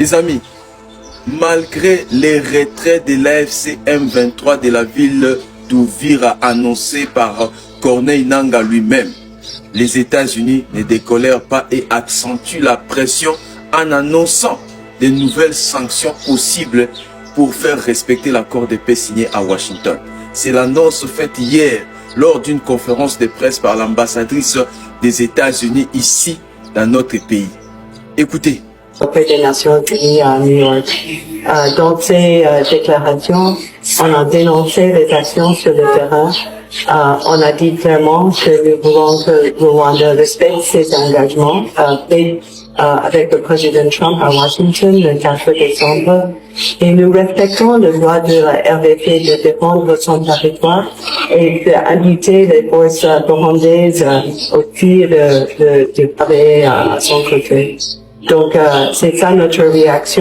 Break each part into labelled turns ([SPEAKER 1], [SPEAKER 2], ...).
[SPEAKER 1] Les amis, malgré les retraits de l'AFC M23 de la ville d'Uvira annoncé par Corneille Nangaa lui-même, les États-Unis ne décolèrent pas et accentuent la pression en annonçant de nouvelles sanctions possibles pour faire respecter l'accord de paix signé à Washington. C'est l'annonce faite hier lors d'une conférence de presse par l'ambassadrice des États-Unis ici dans notre pays. Écoutez.
[SPEAKER 2] Auprès des Nations Unies à New York. Dans ces déclarations, on a dénoncé les actions sur le terrain. On a dit clairement que nous voulons que le Rwanda respecte ses engagements pris avec le président Trump à Washington le 4 décembre. Et nous respectons le droit de la RDC de défendre son territoire et d'inviter les forces burundaises aussi de travailler à son côté. Donc, c'est ça notre réaction.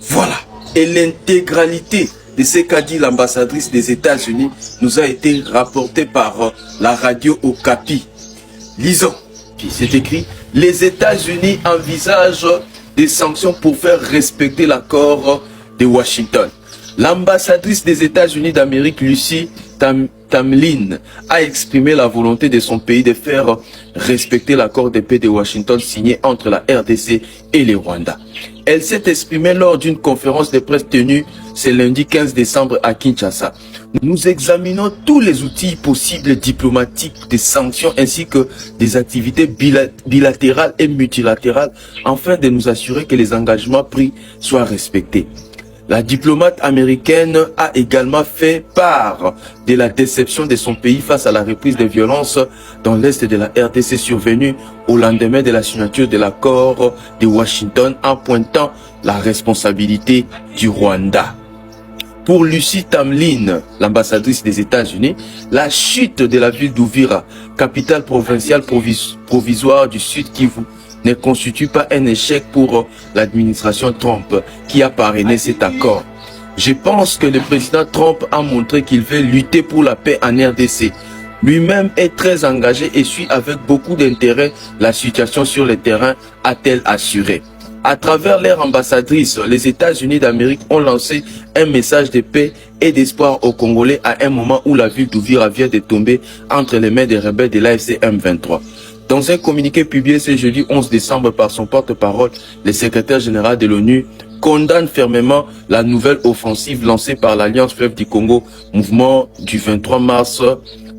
[SPEAKER 1] Voilà. Et l'intégralité de ce qu'a dit l'ambassadrice des États-Unis nous a été rapportée par la radio Okapi. Lisons. Puis c'est écrit, les États-Unis envisagent des sanctions pour faire respecter l'accord de Washington. L'ambassadrice des États-Unis d'Amérique, Lucy Tamlin, a exprimé la volonté de son pays de faire respecter l'accord de paix de Washington signé entre la RDC et le Rwanda. Elle s'est exprimée lors d'une conférence de presse tenue ce lundi 15 décembre à Kinshasa. Nous examinons tous les outils possibles diplomatiques de sanctions ainsi que des activités bilatérales et multilatérales afin de nous assurer que les engagements pris soient respectés. La diplomate américaine a également fait part de la déception de son pays face à la reprise des violences dans l'est de la RDC survenue au lendemain de la signature de l'accord de Washington en pointant la responsabilité du Rwanda. Pour Lucy Tamlin, l'ambassadrice des États-Unis, la chute de la ville d'Uvira, capitale provinciale provisoire du Sud Kivu, ne constitue pas un échec pour l'administration Trump qui a parrainé cet accord. Je pense que le président Trump a montré qu'il veut lutter pour la paix en RDC. Lui-même est très engagé et suit avec beaucoup d'intérêt la situation sur le terrain, a-t-elle assuré. À travers leur ambassadrice, les États-Unis d'Amérique ont lancé un message de paix et d'espoir aux Congolais à un moment où la ville d'Uvira vient de tomber entre les mains des rebelles de l'AFC M23. Dans un communiqué publié ce jeudi 11 décembre par son porte-parole, le secrétaire général de l'ONU condamne fermement la nouvelle offensive lancée par l'Alliance Fleuve du Congo, mouvement du 23 mars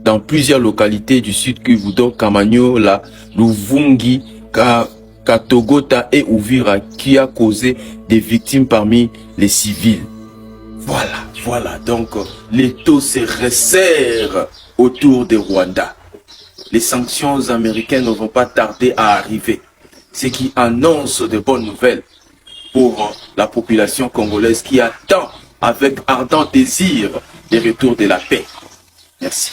[SPEAKER 1] dans plusieurs localités du Sud Kivu, dont Kamanyola, Luvungi, Katogota et Uvira, qui a causé des victimes parmi les civils. Voilà, donc les taux se resserrent autour de Rwanda. Les sanctions américaines ne vont pas tarder à arriver, ce qui annonce de bonnes nouvelles pour la population congolaise qui attend avec ardent désir le retour de la paix. Merci.